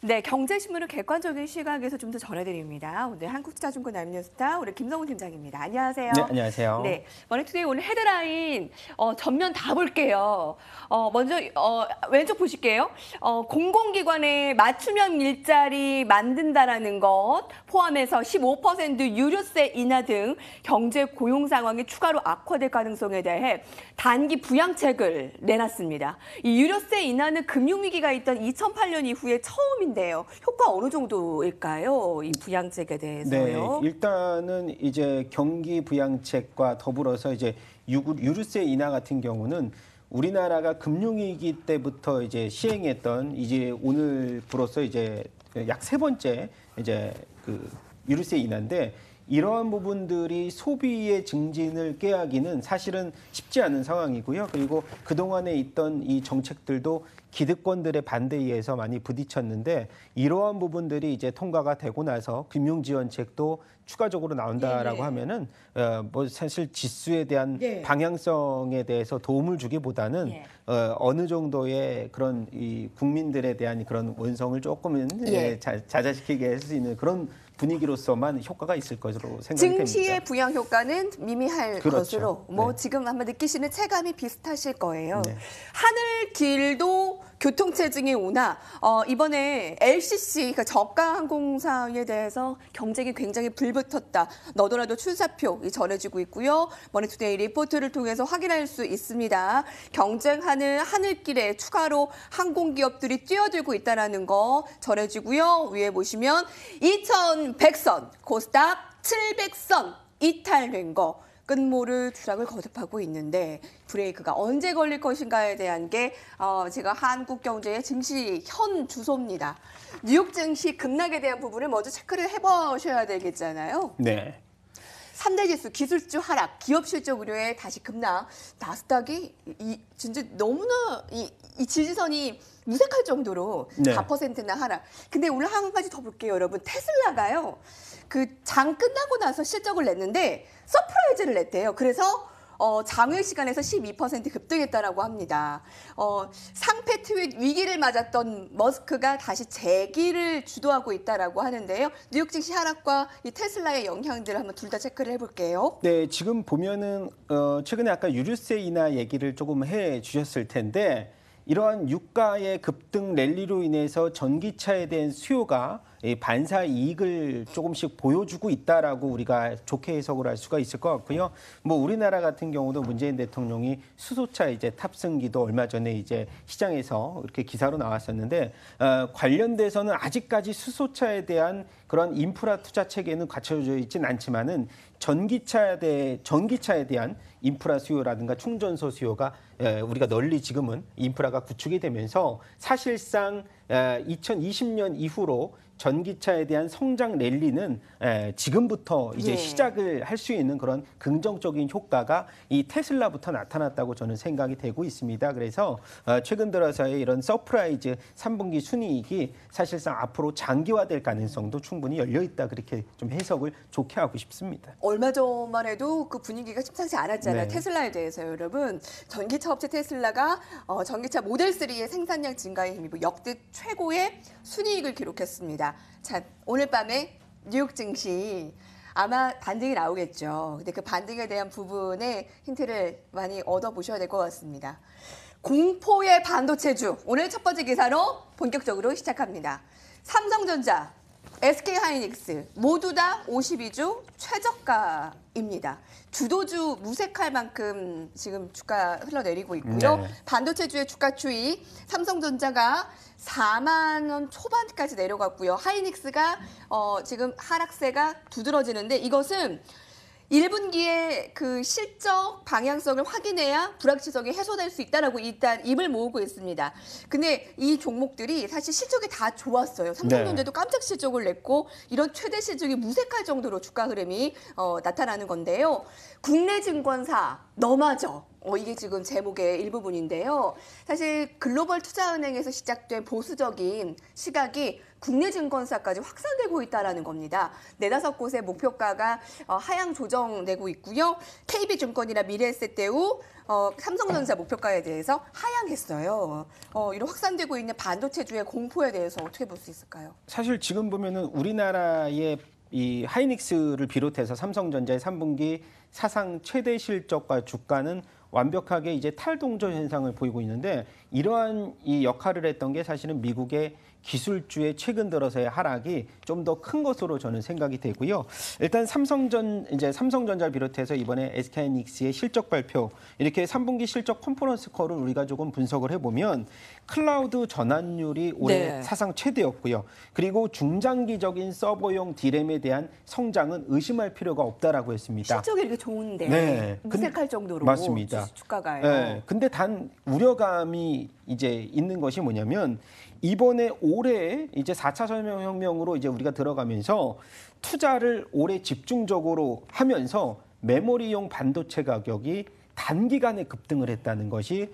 네, 경제신문을 객관적인 시각에서 좀 더 전해드립니다. 오늘 한국투자증권 알림뉴스타 우리 김성훈 팀장입니다. 안녕하세요. 네, 안녕하세요. 네, 머니투데이 오늘 헤드라인 전면 다 볼게요. 먼저 왼쪽 보실게요. 공공기관에 맞춤형 일자리 만든다라는 것 포함해서 15% 유류세 인하 등 경제 고용 상황이 추가로 악화될 가능성에 대해 단기 부양책을 내놨습니다. 이 유류세 인하는 금융위기가 있던 2008년 이후에 처음인데요. 효과 어느 정도일까요? 이 부양책에 대해서요. 네, 일단은 이제 경기 부양책과 더불어서 이제 유류세 인하 같은 경우는 우리나라가 금융위기 때부터 이제 시행했던 이제 오늘부로서 이제 약 3번째 이제 그 유류세 인하인데 이러한 부분들이 소비의 증진을 꾀하기는 사실은 쉽지 않은 상황이고요. 그리고 그동안에 있던 이 정책들도 기득권들의 반대에 의해서 많이 부딪혔는데 이러한 부분들이 이제 통과가 되고 나서 금융지원책도 추가적으로 나온다라고 하면은 뭐 사실 지수에 대한 방향성에 대해서 도움을 주기보다는 어느 정도의 그런 이 국민들에 대한 그런 원성을 조금은 자자시키게 할 수 있는 그런 분위기로서만 효과가 있을 것으로 생각됩니다. 증시의 부양 효과는 미미할 것으로 지금 아마 느끼시는 체감이 비슷하실 거예요. 하늘길도 교통체증이 오나 이번에 LCC 그러니까 저가 항공사에 대해서 경쟁이 굉장히 불붙었다. 너도나도 출사표 전해지고 있고요. 머니투데이 리포트를 통해서 확인할 수 있습니다. 경쟁하는 하늘길에 추가로 항공기업들이 뛰어들고 있다는 거 전해지고요. 위에 보시면 2100선, 코스닥 700선 이탈된 거. 끝모를 추락을 거듭하고 있는데 브레이크가 언제 걸릴 것인가에 대한 게 제가 한국경제의 증시 현 주소입니다. 뉴욕 증시 급락에 대한 부분을 먼저 체크를 해보셔야 되겠잖아요. 네. 3대 지수 기술주 하락, 기업 실적 우려에 다시 급락. 나스닥이 진짜 너무나 이 지지선이 무색할 정도로 4%나 하락. 근데 오늘 한 가지 더 볼게요, 여러분. 테슬라가요. 그 장 끝나고 나서 실적을 냈는데 서프라이즈를 냈대요. 그래서 장외 시간에서 12% 급등했다라고 합니다. 상패 트윗 위기를 맞았던 머스크가 다시 재기를 주도하고 있다라고 하는데요. 뉴욕 증시 하락과 이 테슬라의 영향들을 한번 둘 다 체크를 해볼게요. 네, 지금 보면은 최근에 아까 유류세 인하 얘기를 조금 해 주셨을 텐데 이러한 유가의 급등 랠리로 인해서 전기차에 대한 수요가 반사 이익을 조금씩 보여주고 있다라고 우리가 좋게 해석을 할 수가 있을 것 같고요. 뭐 우리나라 같은 경우도 문재인 대통령이 수소차 이제 탑승기도 얼마 전에 이제 시장에서 이렇게 기사로 나왔었는데 관련돼서는 아직까지 수소차에 대한 그런 인프라 투자 체계는 갖춰져 있지는 않지만은 전기차에 대한 인프라 수요라든가 충전소 수요가 우리가 널리 지금은 인프라가 구축이 되면서 사실상 2020년 이후로 전기차에 대한 성장 랠리는 지금부터 이제 시작을 할 수 있는 그런 긍정적인 효과가 이 테슬라부터 나타났다고 저는 생각이 되고 있습니다. 그래서 최근 들어서의 이런 서프라이즈 3분기 순이익이 사실상 앞으로 장기화될 가능성도 충분히 열려 있다. 그렇게 좀 해석을 좋게 하고 싶습니다. 얼마 전만 해도 그 분위기가 심상치 않았잖아요. 테슬라에 대해서요, 여러분. 전기차 업체 테슬라가 전기차 모델 3의 생산량 증가에 힘입어 역대 최고의 순이익을 기록했습니다. 자, 오늘 밤에 뉴욕 증시 아마 반등이 나오겠죠. 근데 그 반등에 대한 부분에 힌트를 많이 얻어보셔야 될 것 같습니다. 공포의 반도체주. 오늘 첫 번째 기사로 본격적으로 시작합니다. 삼성전자, SK하이닉스 모두 다 52주 최저가입니다. 주도주 무색할 만큼 지금 주가 흘러내리고 있고요. 반도체주의 주가 추이 삼성전자가 4만 원 초반까지 내려갔고요. 하이닉스가 지금 하락세가 두드러지는데 이것은 1분기에 그 실적 방향성을 확인해야 불확실성이 해소될 수 있다라고 일단 입을 모으고 있습니다. 근데 이 종목들이 사실 실적이 다 좋았어요. 삼성전자도 깜짝 실적을 냈고 이런 최대 실적이 무색할 정도로 주가 흐름이 나타나는 건데요. 국내 증권사 너마저 이게 지금 제목의 일부분인데요. 사실 글로벌 투자은행에서 시작된 보수적인 시각이 국내 증권사까지 확산되고 있다라는 겁니다. 4-5곳의 목표가가 하향 조정되고 있고요. KB증권이나 미래에셋대우, 삼성전자 목표가에 대해서 하향했어요. 이런 확산되고 있는 반도체주의 공포에 대해서 어떻게 볼 수 있을까요? 사실 지금 보면은 우리나라의 이 하이닉스를 비롯해서 삼성전자의 3분기 사상 최대 실적과 주가는 완벽하게 이제 탈동조 현상을 보이고 있는데, 이러한 이 역할을 했던 게 사실은 미국의 기술주의 최근 들어서의 하락이 좀 더 큰 것으로 저는 생각이 되고요. 일단 삼성전자를 비롯해서 이번에 SK하이닉스의 실적 발표, 이렇게 3분기 실적 컨퍼런스 콜을 우리가 조금 분석을 해보면 클라우드 전환율이 올해 네. 사상 최대였고요. 그리고 중장기적인 서버용 디램에 대한 성장은 의심할 필요가 없다라고 했습니다. 실적이 이렇게 좋은데 네. 무색할 정도로 맞습니다. 주가가요. 네. 근데 단 우려감이 이제 있는 것이 뭐냐면, 이번에 올해 이제 4차 산업혁명으로 이제 우리가 들어가면서 투자를 올해 집중적으로 하면서 메모리용 반도체 가격이 단기간에 급등을 했다는 것이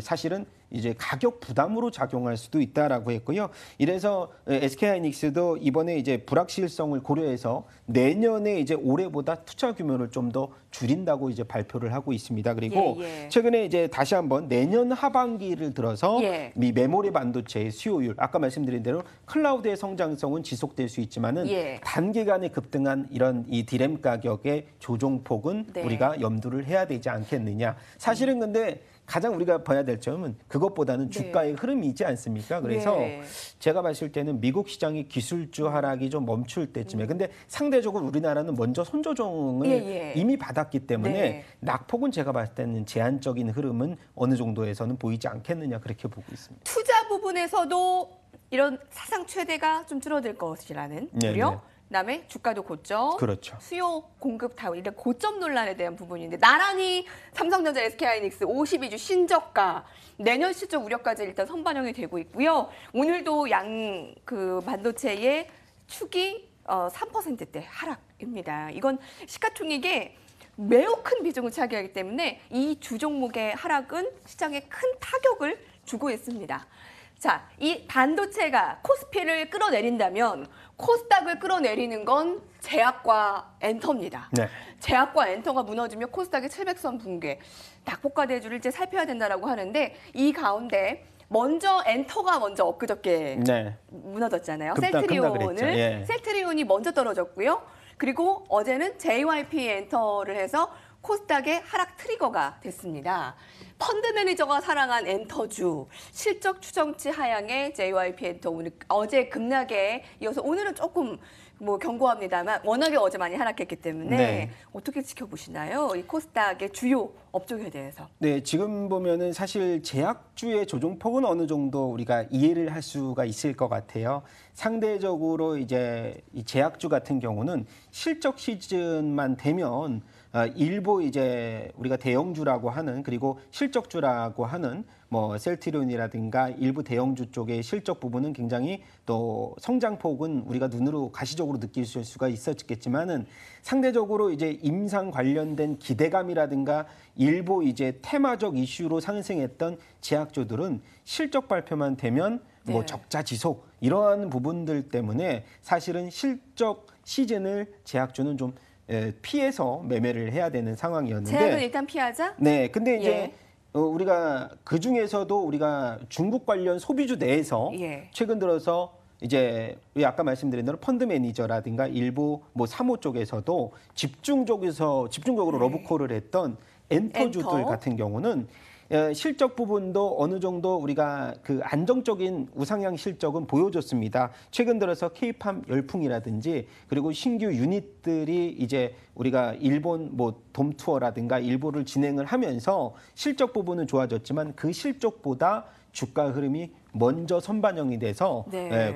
사실은 이제 가격 부담으로 작용할 수도 있다라고 했고요. 이래서 SK하이닉스도 이번에 이제 불확실성을 고려해서 내년에 이제 올해보다 투자 규모를 좀 더 줄인다고 이제 발표를 하고 있습니다. 그리고 최근에 이제 다시 한번 내년 하반기를 들어서 이 메모리 반도체의 수요율, 아까 말씀드린 대로 클라우드의 성장성은 지속될 수 있지만은 단기간에 급등한 이런 이 디램 가격의 조정폭은 우리가 염두를 해야 되지 않겠느냐. 사실은 근데 가장 우리가 봐야 될 점은 그것보다는 주가의 흐름이지 않습니까? 그래서 제가 봤을 때는 미국 시장이 기술주 하락이 좀 멈출 때쯤에, 근데 상대적으로 우리나라는 먼저 손조정을 이미 받았기 때문에 낙폭은 제가 봤을 때는 제한적인 흐름은 어느 정도에서는 보이지 않겠느냐, 그렇게 보고 있습니다. 투자 부분에서도 이런 사상 최대가 좀 줄어들 것이라는 우려. 그다음에 주가도 고점, 그렇죠. 수요 공급 다 이런 고점 논란에 대한 부분인데, 나란히 삼성전자, SK하이닉스 52주 신저가, 내년 실적 우려까지 일단 선반영이 되고 있고요. 오늘도 그 반도체의 축이 3%대 하락입니다. 이건 시가총액의 매우 큰 비중을 차지하기 때문에 이 주 종목의 하락은 시장에 큰 타격을 주고 있습니다. 자, 이 반도체가 코스피를 끌어내린다면 코스닥을 끌어내리는 건 제약과 엔터입니다. 제약과 엔터가 무너지면 코스닥이 700선 붕괴, 낙폭과 대주를 이제 살펴야 된다라고 하는데, 이 가운데 엔터가 먼저 엊그저께 무너졌잖아요. 셀트리온이 먼저 떨어졌고요. 그리고 어제는 JYP 엔터를 해서 코스닥의 하락 트리거가 됐습니다. 펀드 매니저가 사랑한 엔터주, 실적 추정치 하향의 JYP 엔터, 오늘 어제 급락에 이어서 오늘은 조금 견고합니다만 워낙에 어제 많이 하락했기 때문에 어떻게 지켜보시나요? 이 코스닥의 주요 업종에 대해서. 네, 지금 보면은 사실 제약주의 조정폭은 어느 정도 우리가 이해를 할 수가 있을 것 같아요. 상대적으로 이제 이 제약주 같은 경우는 실적 시즌만 되면 일부 이제 우리가 대형주라고 하는, 그리고 실적주라고 하는 셀트리온이라든가 일부 대형주 쪽의 실적 부분은 굉장히 또 성장폭은 우리가 눈으로 가시적으로 느낄 수가 있었겠지만은, 상대적으로 이제 임상 관련된 기대감이라든가 일부 이제 테마적 이슈로 상승했던 제약주들은 실적 발표만 되면 적자 지속, 이러한 부분들 때문에 사실은 실적 시즌을 제약주는 좀 피해서 매매를 해야 되는 상황이었는데, 제약은 일단 피하자? 네, 근데 이제 우리가 그 중에서도 우리가 중국 관련 소비주 내에서 최근 들어서 이제 아까 말씀드린 대로 펀드 매니저라든가 일부 사모 쪽에서도 집중적으로 러브콜을 했던 엔터주들 같은 경우는 실적 부분도 어느 정도 우리가 그 안정적인 우상향 실적은 보여줬습니다. 최근 들어서 K-팜 열풍이라든지 그리고 신규 유닛들이 이제 우리가 일본 돔 투어라든가 일부를 진행을 하면서 실적 부분은 좋아졌지만 그 실적보다 주가 흐름이 먼저 선반영이 돼서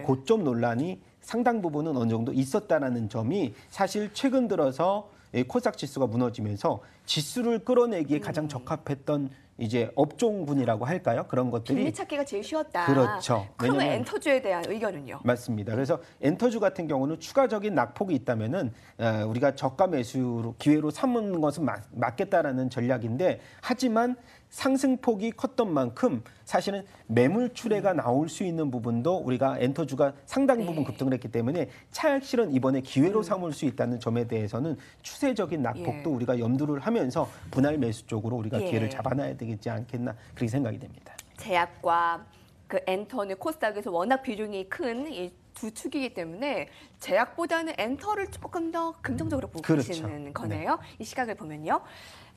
고점 논란이 상당 부분은 어느 정도 있었다라는 점이 사실 최근 들어서 코스닥 지수가 무너지면서 지수를 끌어내기에 가장 적합했던 이제 업종군이라고 할까요? 그런 것들이 빌리 찾기가 제일 쉬웠다. 그렇죠. 그러면 왜냐면 엔터주에 대한 의견은요? 맞습니다. 그래서 엔터주 같은 경우는 추가적인 낙폭이 있다면은 우리가 저가 매수로 기회로 삼는 것은 맞겠다라는 전략인데 하지만 상승폭이 컸던 만큼 사실은 매물 출회가 나올 수 있는 부분도 우리가 엔터주가 상당 부분 급등을 했기 때문에 차익실은 이번에 기회로 삼을 수 있다는 점에 대해서는 추세적인 낙폭도 우리가 염두를 하면서 분할 매수 쪽으로 우리가 기회를 잡아놔야 되지 않겠나 그렇게 생각이 됩니다. 제약과 그 엔터는 코스닥에서 워낙 비중이 큰 이 두 축이기 때문에 제약보다는 엔터를 조금 더 긍정적으로 보고 계시는 거네요. 이 시각을 보면요.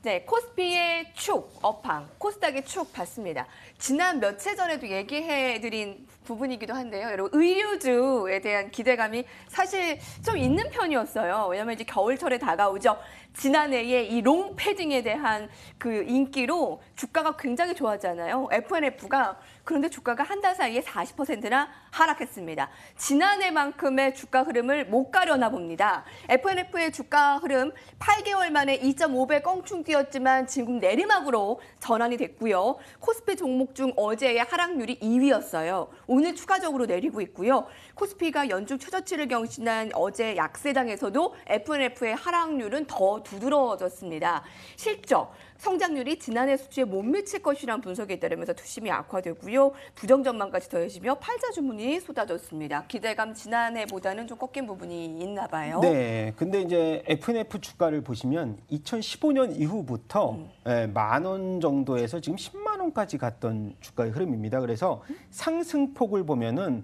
네, 코스피의 축, 업황, 코스닥의 축 봤습니다. 지난 며칠 전에도 얘기해드린 부분이기도 한데요. 여러분, 의류주에 대한 기대감이 사실 좀 있는 편이었어요. 왜냐하면 이제 겨울철에 다가오죠. 지난해에 이 롱패딩에 대한 그 인기로 주가가 굉장히 좋았잖아요. FNF가 그런데 주가가 한 달 사이에 40%나 하락했습니다. 지난해만큼의 주가 흐름을 못 가려나 봅니다. FNF의 주가 흐름 8개월 만에 2.5배 껑충 뛰었지만 지금 내리막으로 전환이 됐고요. 코스피 종목 중 어제의 하락률이 2위였어요. 오늘 추가적으로 내리고 있고요. 코스피가 연중 최저치를 경신한 어제 약세장에서도 FNF의 하락률은 더 두드러졌습니다. 실적, 성장률이 지난해 수치에 못 미칠 것이라는 분석에 따르면서 투심이 악화되고요. 부정 전망까지 더해지며 팔자 주문이 쏟아졌습니다. 기대감 지난해보다는 좀 꺾인 부분이 있나 봐요. 네, 근데 이제 FNF 주가를 보시면 2015년 이후부터 10,000원 정도에서 지금 10만 원까지 갔던 주가의 흐름입니다. 그래서 상승폭을 보면은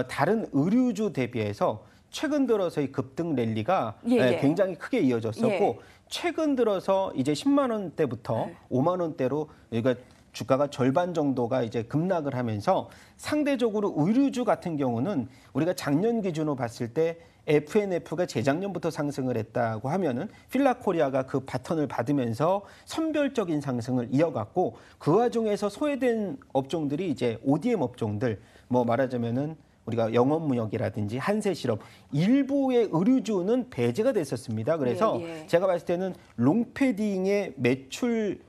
다른 의류주 대비해서 최근 들어서의 급등 랠리가 굉장히 크게 이어졌었고 최근 들어서 이제 10만 원대부터 5만 원대로 그러니까 주가가 절반 정도가 이제 급락을 하면서 상대적으로 의류주 같은 경우는 우리가 작년 기준으로 봤을 때 FNF가 재작년부터 상승을 했다고 하면은 필라코리아가 그 바턴을 받으면서 선별적인 상승을 이어갔고 그 와중에서 소외된 업종들이 이제 ODM 업종들 뭐 말하자면은 우리가 영업무역이라든지 한세실업 일부의 의류주는 배제가 됐었습니다. 그래서 제가 봤을 때는 롱패딩의 매출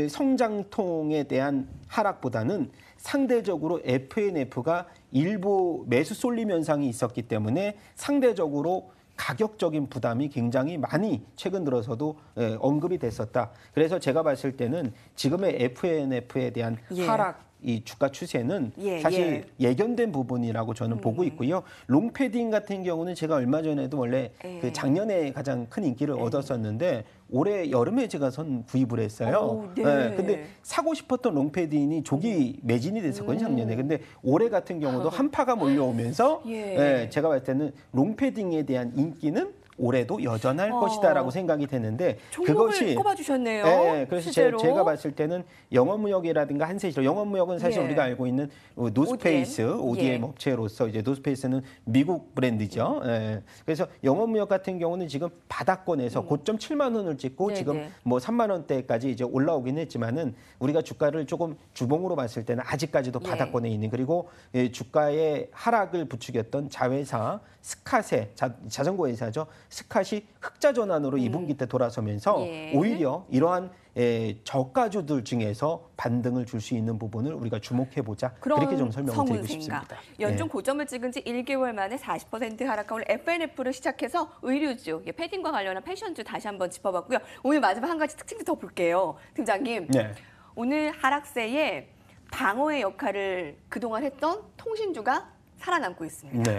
성장통에 대한 하락보다는 상대적으로 FNF가 일부 매수 쏠림 현상이 있었기 때문에 상대적으로 가격적인 부담이 굉장히 많이 최근 들어서도 언급이 됐었다. 그래서 제가 봤을 때는 지금의 FNF에 대한 하락 이 주가 추세는 사실 예견된 부분이라고 저는 보고 있고요. 롱패딩 같은 경우는 제가 얼마 전에도 원래 그 작년에 가장 큰 인기를 얻었었는데 올해 여름에 제가 선 구입을 했어요. 근데 사고 싶었던 롱패딩이 조기 매진이 됐었거든요, 작년에. 근데 올해 같은 경우도 한파가 몰려오면서 제가 봤을 때는 롱패딩에 대한 인기는 올해도 여전할 것이다라고 생각이 되는데 그것이 꼽아주셨네요. 그래서 제가 봤을 때는 영업무역이라든가 한세실업, 영업무역은 사실 우리가 알고 있는 노스페이스, ODM 업체로서 이제 노스페이스는 미국 브랜드죠. 그래서 영업무역 같은 경우는 지금 바닥권에서 고점 7만 원을 찍고 지금 뭐 3만 원대까지 이제 올라오긴 했지만은 우리가 주가를 조금 주봉으로 봤을 때는 아직까지도 바닥권에 있는 그리고 주가의 하락을 부추겼던 자회사 스캇의 자전거 회사죠. 스캇이 흑자 전환으로 2분기 때 돌아서면서 오히려 이러한 저가주들 중에서 반등을 줄 수 있는 부분을 우리가 주목해보자. 그렇게 좀 설명을 드리고 싶습니다. 연중 고점을 찍은 지 1개월 만에 40% 하락한 오늘 FNF를 시작해서 의류주, 패딩과 관련한 패션주 다시 한번 짚어봤고요. 오늘 마지막 한 가지 특징도 더 볼게요. 팀장님, 오늘 하락세에 방어의 역할을 그동안 했던 통신주가 살아남고 있습니다.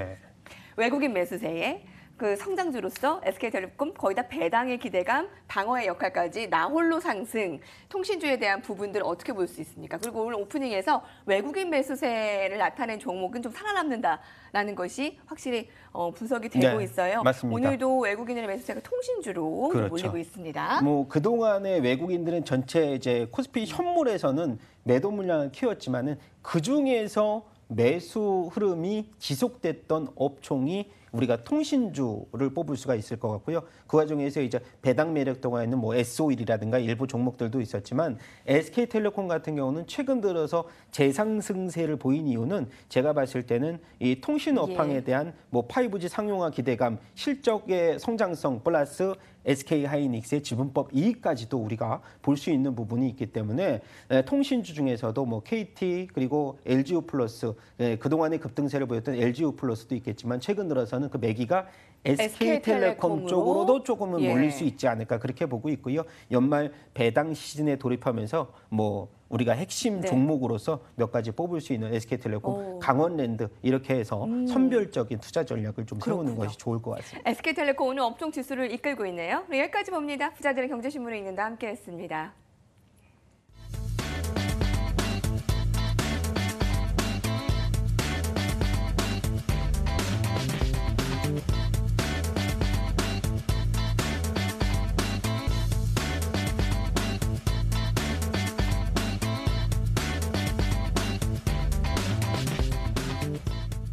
외국인 매수세에 그 성장주로서 SK텔레콤 거의 다 배당의 기대감, 방어의 역할까지 나홀로 상승, 통신주에 대한 부분들을 어떻게 볼 수 있습니까? 그리고 오늘 오프닝에서 외국인 매수세를 나타낸 종목은 좀 살아남는다라는 것이 확실히 분석이 되고 있어요. 맞습니다. 오늘도 외국인의 매수세가 통신주로 몰리고 있습니다. 뭐 그동안의 외국인들은 전체 이제 코스피 현물에서는 매도 물량을 키웠지만은 그 중에서 매수 흐름이 지속됐던 업종이 우리가 통신주를 뽑을 수가 있을 것 같고요. 그 와중에서 이제 배당 매력도가 있는 뭐 S-오일이라든가 일부 종목들도 있었지만 SK텔레콤 같은 경우는 최근 들어서 재상승세를 보인 이유는 제가 봤을 때는 이 통신 업황에 대한 뭐 5G 상용화 기대감, 실적의 성장성 플러스 SK 하이닉스의 지분법 이익까지도 우리가 볼 수 있는 부분이 있기 때문에 통신주 중에서도 뭐 KT 그리고 LG우플러스 그동안의 급등세를 보였던 LG우플러스도 있겠지만 최근 들어서는 그 매기가 SK텔레콤 쪽으로도 조금은 몰릴 수 있지 않을까 그렇게 보고 있고요. 연말 배당 시즌에 돌입하면서 뭐 우리가 핵심 종목으로서 몇 가지 뽑을 수 있는 SK텔레콤, 강원랜드 이렇게 해서 선별적인 투자 전략을 좀 세우는 것이 좋을 것 같습니다. SK텔레콤 오늘 업종 지수를 이끌고 있네요. 여기까지 봅니다. 부자들의 경제신문에 있는다 함께했습니다.